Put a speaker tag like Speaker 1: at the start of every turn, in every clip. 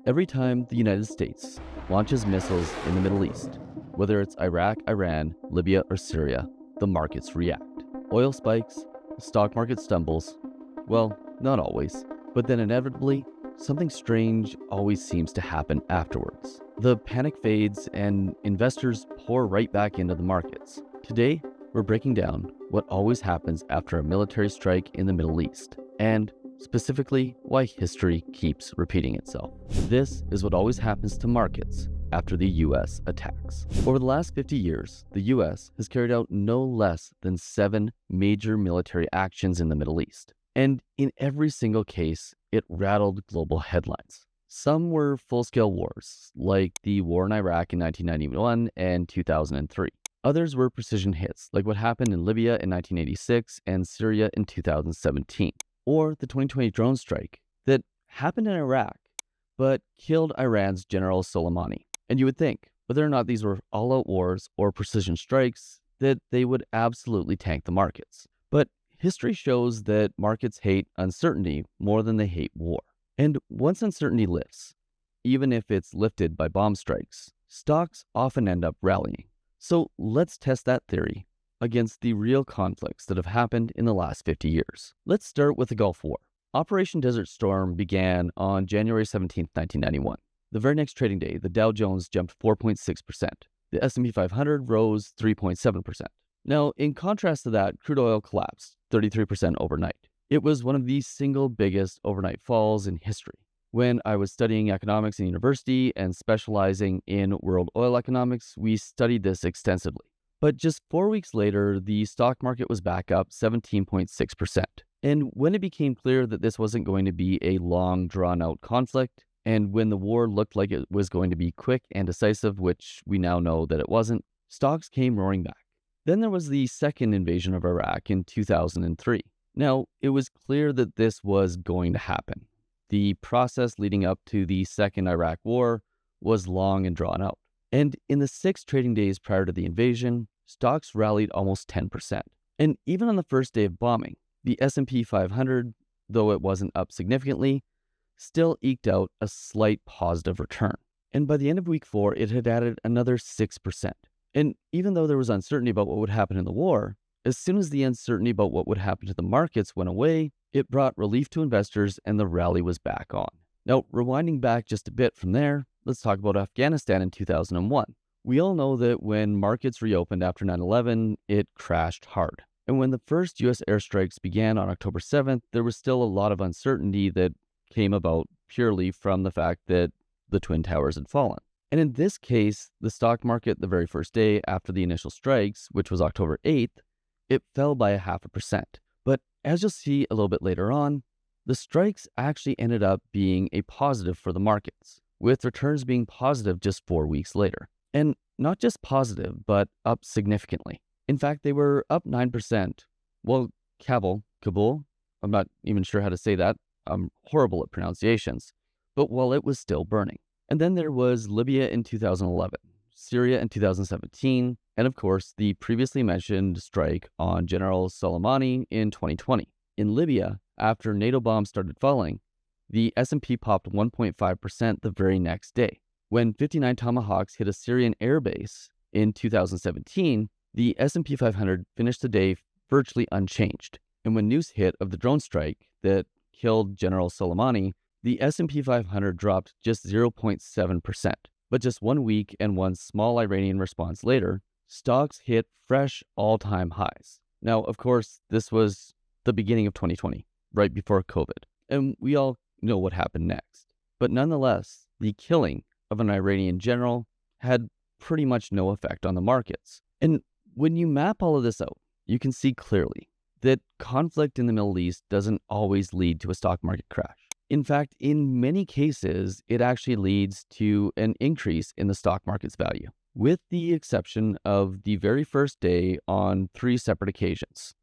Speaker 1: Every time the United States launches missiles in the Middle East, whether it's Iraq, Iran, Libya, or Syria, the markets react. Oil spikes, the stock market stumbles. Well, not always, but then inevitably, something strange always seems to happen afterwards. The panic fades and investors pour right back into the markets. Today, we're breaking down what always happens after a military strike in the Middle East, and specifically why history keeps repeating itself. This is what always happens to markets after the US attacks. Over the last 50 years, the US has carried out no less than 7 major military actions in the Middle East. And in every single case, it rattled global headlines. Some were full-scale wars, like the war in Iraq in 1991 and 2003. Others were precision hits, like what happened in Libya in 1986 and Syria in 2017. Or the 2020 drone strike that happened in Iraq, but killed Iran's General Soleimani. And you would think, whether or not these were all-out wars or precision strikes, that they would absolutely tank the markets. But history shows that markets hate uncertainty more than they hate war. And once uncertainty lifts, even if it's lifted by bomb strikes, stocks often end up rallying. So let's test that theory against the real conflicts that have happened in the last 50 years. Let's start with the Gulf War. Operation Desert Storm began on January 17, 1991. The very next trading day, the Dow Jones jumped 4.6%. The S&P 500 rose 3.7%. Now, in contrast to that, crude oil collapsed 33% overnight. It was one of the single biggest overnight falls in history. When I was studying economics in university and specializing in world oil economics, we studied this extensively. But just 4 weeks later, the stock market was back up 17.6%. And when it became clear that this wasn't going to be a long, drawn-out conflict, and when the war looked like it was going to be quick and decisive, which we now know that it wasn't, stocks came roaring back. Then there was the second invasion of Iraq in 2003. Now, it was clear that this was going to happen. The process leading up to the second Iraq war was long and drawn out. And in the 6 trading days prior to the invasion, stocks rallied almost 10%. And even on the first day of bombing, the S&P 500, though it wasn't up significantly, still eked out a slight positive return. And by the end of week 4, it had added another 6%. And even though there was uncertainty about what would happen in the war, as soon as the uncertainty about what would happen to the markets went away, it brought relief to investors and the rally was back on. Now, rewinding back just a bit from there, let's talk about Afghanistan in 2001. We all know that when markets reopened after 9/11, it crashed hard. And when the first US airstrikes began on October 7th, there was still a lot of uncertainty that came about purely from the fact that the Twin Towers had fallen. And in this case, the stock market the very first day after the initial strikes, which was October 8th, it fell by 0.5%. But as you'll see a little bit later on, the strikes actually ended up being a positive for the markets, with returns being positive just 4 weeks later. And not just positive, but up significantly. In fact, they were up 9%. Well, Kabul, I'm not even sure how to say that. I'm horrible at pronunciations. But while it was still burning. And then there was Libya in 2011, Syria in 2017, and of course, the previously mentioned strike on General Soleimani in 2020. In Libya, after NATO bombs started falling, the S&P popped 1.5% the very next day. When 59 Tomahawks hit a Syrian airbase in 2017, the S&P 500 finished the day virtually unchanged. And when news hit of the drone strike that killed General Soleimani, the S&P 500 dropped just 0.7%. But just 1 week and one small Iranian response later, stocks hit fresh all-time highs. Now, of course, this was the beginning of 2020, right before COVID. And we all know what happened next. But nonetheless, the killing of an Iranian general had pretty much no effect on the markets. And when you map all of this out, you can see clearly that conflict in the Middle East doesn't always lead to a stock market crash. In fact, in many cases, it actually leads to an increase in the stock market's value, with the exception of the very first day on 3 separate occasions: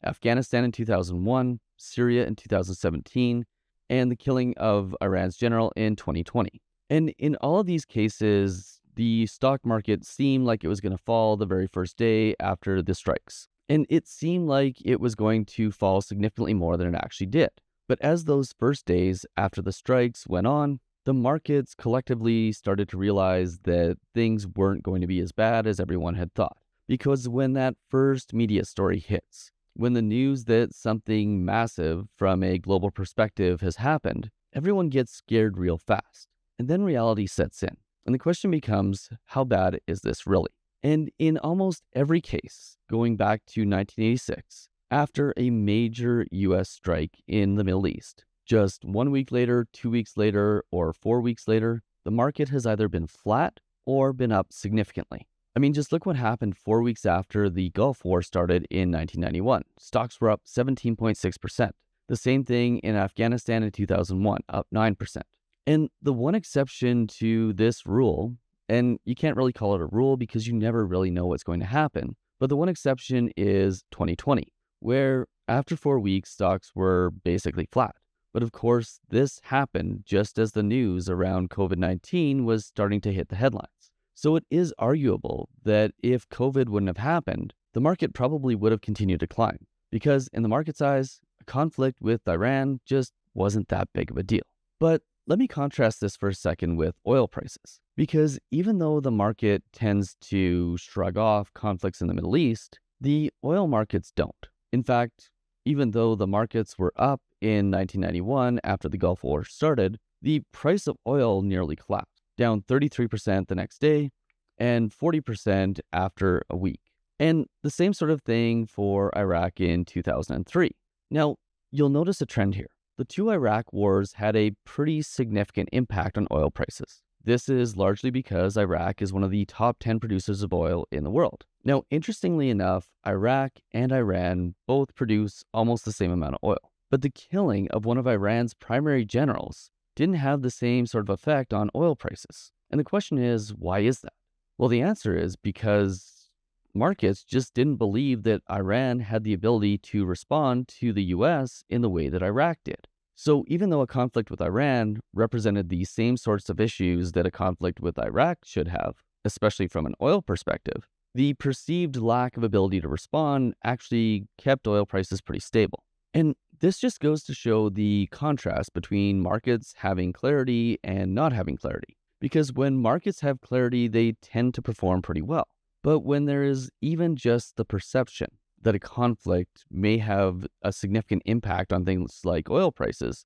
Speaker 1: Afghanistan in 2001, Syria in 2017, and the killing of Iran's general in 2020. And in all of these cases, the stock market seemed like it was going to fall the very first day after the strikes. And it seemed like it was going to fall significantly more than it actually did. But as those first days after the strikes went on, the markets collectively started to realize that things weren't going to be as bad as everyone had thought. Because when that first media story hits, when the news that something massive from a global perspective has happened, everyone gets scared real fast. And then reality sets in. And the question becomes, how bad is this really? And in almost every case, going back to 1986, after a major US strike in the Middle East, just 1 week later, 2 weeks later, or 4 weeks later, the market has either been flat or been up significantly. I mean, just look what happened 4 weeks after the Gulf War started in 1991. Stocks were up 17.6%. The same thing in Afghanistan in 2001, up 9%. And the one exception to this rule, and you can't really call it a rule because you never really know what's going to happen, but the one exception is 2020, where after 4 weeks, stocks were basically flat. But of course, this happened just as the news around COVID-19 was starting to hit the headlines. So it is arguable that if COVID wouldn't have happened, the market probably would have continued to climb, because in the market's eyes, a conflict with Iran just wasn't that big of a deal. But let me contrast this for a second with oil prices, because even though the market tends to shrug off conflicts in the Middle East, the oil markets don't. In fact, even though the markets were up in 1991 after the Gulf War started, the price of oil nearly collapsed, down 33% the next day and 40% after a week. And the same sort of thing for Iraq in 2003. Now, you'll notice a trend here. The two Iraq wars had a pretty significant impact on oil prices. This is largely because Iraq is one of the top 10 producers of oil in the world. Now, interestingly enough, Iraq and Iran both produce almost the same amount of oil. But the killing of one of Iran's primary generals didn't have the same sort of effect on oil prices. And the question is, why is that? Well, the answer is because markets just didn't believe that Iran had the ability to respond to the US in the way that Iraq did. So even though a conflict with Iran represented the same sorts of issues that a conflict with Iraq should have, especially from an oil perspective, the perceived lack of ability to respond actually kept oil prices pretty stable. And this just goes to show the contrast between markets having clarity and not having clarity. Because when markets have clarity, they tend to perform pretty well. But when there is even just the perception that a conflict may have a significant impact on things like oil prices,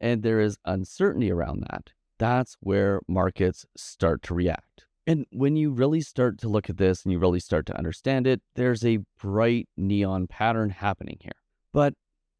Speaker 1: and there is uncertainty around that, that's where markets start to react. And when you really start to look at this and you really start to understand it, there's a bright neon pattern happening here. But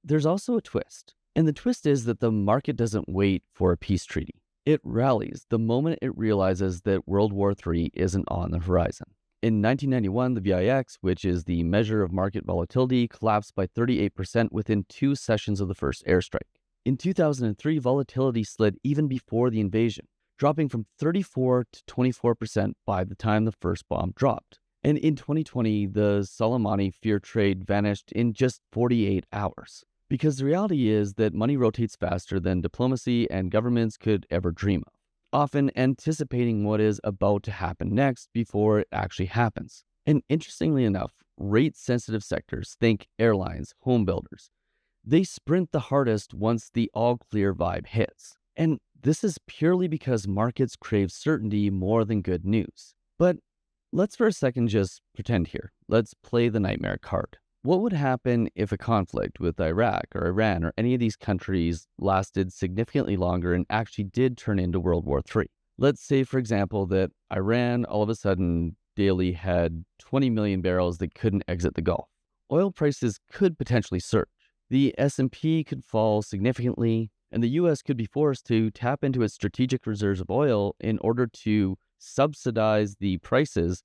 Speaker 1: there's also a twist. And the twist is that the market doesn't wait for a peace treaty. It rallies the moment it realizes that World War III isn't on the horizon. In 1991, the VIX, which is the measure of market volatility, collapsed by 38% within 2 sessions of the first airstrike. In 2003, volatility slid even before the invasion, dropping from 34 to 24% by the time the first bomb dropped. And in 2020, the Soleimani fear trade vanished in just 48 hours. Because the reality is that money rotates faster than diplomacy and governments could ever dream of, often anticipating what is about to happen next before it actually happens. And interestingly enough, rate-sensitive sectors, think airlines, home builders, they sprint the hardest once the all-clear vibe hits. And this is purely because markets crave certainty more than good news. But let's for a second just pretend here. Let's play the nightmare card. What would happen if a conflict with Iraq or Iran or any of these countries lasted significantly longer and actually did turn into World War III? Let's say, for example, that Iran all of a sudden daily had 20 million barrels that couldn't exit the Gulf. Oil prices could potentially surge. The S&P could fall significantly, and the US could be forced to tap into its strategic reserves of oil in order to subsidize the prices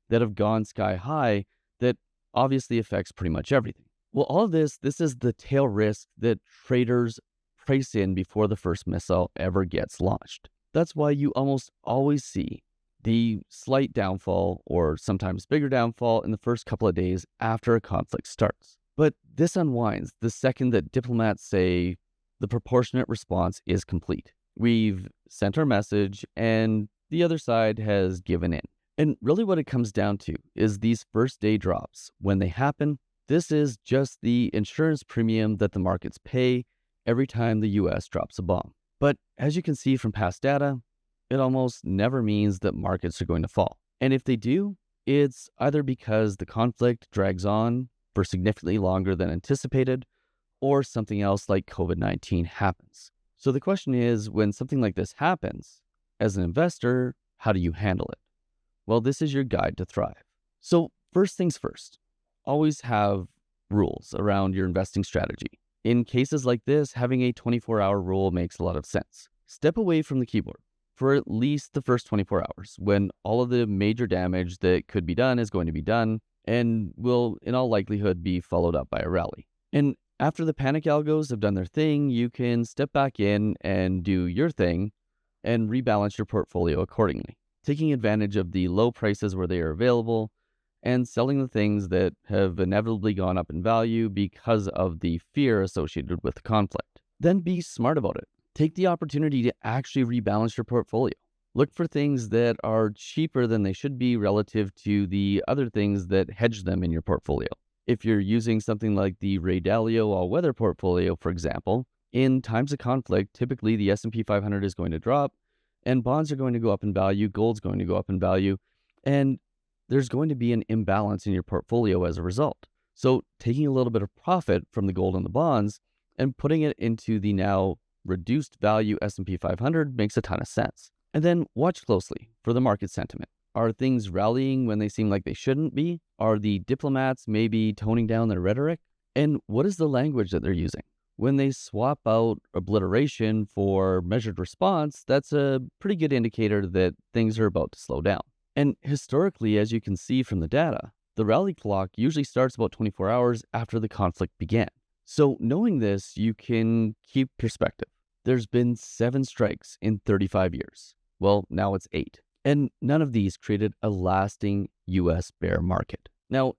Speaker 1: that have gone sky high that obviously affects pretty much everything. Well, all of this is the tail risk that traders price in before the first missile ever gets launched. That's why you almost always see the slight downfall or sometimes bigger downfall in the first couple of days after a conflict starts. But this unwinds the second that diplomats say the proportionate response is complete. We've sent our message and the other side has given in. And really what it comes down to is these first day drops. When they happen, this is just the insurance premium that the markets pay every time the US drops a bomb. But as you can see from past data, it almost never means that markets are going to fall. And if they do, it's either because the conflict drags on for significantly longer than anticipated, or something else like COVID-19 happens. So the question is, when something like this happens, as an investor, how do you handle it? Well, this is your guide to thrive. So first things first, always have rules around your investing strategy. In cases like this, having a 24-hour rule makes a lot of sense. Step away from the keyboard for at least the first 24 hours when all of the major damage that could be done is going to be done and will, in all likelihood, be followed up by a rally. And after the panic algos have done their thing, you can step back in and do your thing and rebalance your portfolio accordingly, taking advantage of the low prices where they are available and selling the things that have inevitably gone up in value because of the fear associated with the conflict. Then be smart about it. Take the opportunity to actually rebalance your portfolio. Look for things that are cheaper than they should be relative to the other things that hedge them in your portfolio. If you're using something like the Ray Dalio all-weather portfolio, for example, in times of conflict, typically the S&P 500 is going to drop and bonds are going to go up in value, gold's going to go up in value, and there's going to be an imbalance in your portfolio as a result. So taking a little bit of profit from the gold and the bonds and putting it into the now reduced value S&P 500 makes a ton of sense. And then watch closely for the market sentiment. Are things rallying when they seem like they shouldn't be? Are the diplomats maybe toning down their rhetoric? And what is the language that they're using? When they swap out obliteration for measured response, that's a pretty good indicator that things are about to slow down. And historically, as you can see from the data, the rally clock usually starts about 24 hours after the conflict began. So knowing this, you can keep perspective. There's been 7 strikes in 35 years. Well, now it's 8. And none of these created a lasting US bear market. Now,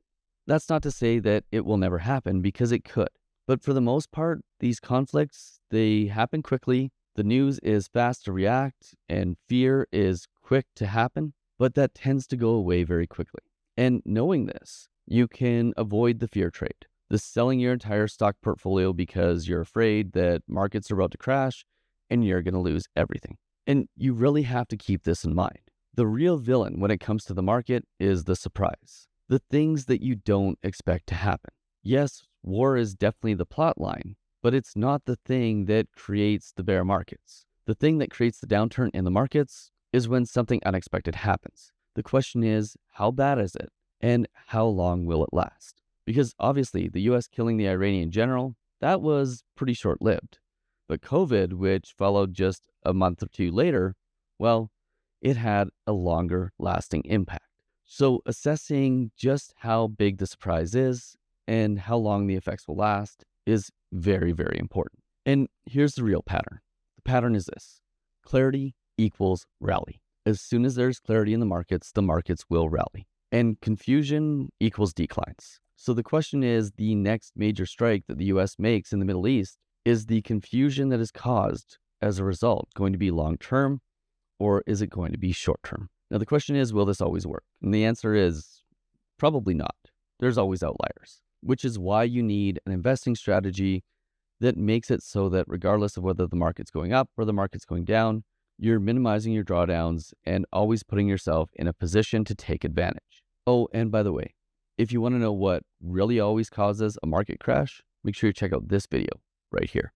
Speaker 1: that's not to say that it will never happen, because it could. But for the most part, these conflicts, they happen quickly. The news is fast to react and fear is quick to happen, but that tends to go away very quickly. And knowing this, you can avoid the fear trade, the selling your entire stock portfolio because you're afraid that markets are about to crash and you're going to lose everything. And you really have to keep this in mind. The real villain when it comes to the market is the surprise, the things that you don't expect to happen. Yes, war is definitely the plot line, but it's not the thing that creates the bear markets. The thing that creates the downturn in the markets is when something unexpected happens. The question is, how bad is it and how long will it last? Because obviously the US killing the Iranian general, that was pretty short-lived. But COVID, which followed just a month or two later, well, it had a longer lasting impact. So assessing just how big the surprise is and how long the effects will last is very, very important. And here's the real pattern. The pattern is this: clarity equals rally. As soon as there's clarity in the markets will rally. And confusion equals declines. So the question is, the next major strike that the US makes in the Middle East, is the confusion that is caused as a result going to be long-term, or is it going to be short-term? Now the question is, will this always work? And the answer is probably not. There's always outliers, which is why you need an investing strategy that makes it so that regardless of whether the market's going up or the market's going down, you're minimizing your drawdowns and always putting yourself in a position to take advantage. Oh, and by the way, if you want to know what really always causes a market crash, make sure you check out this video right here.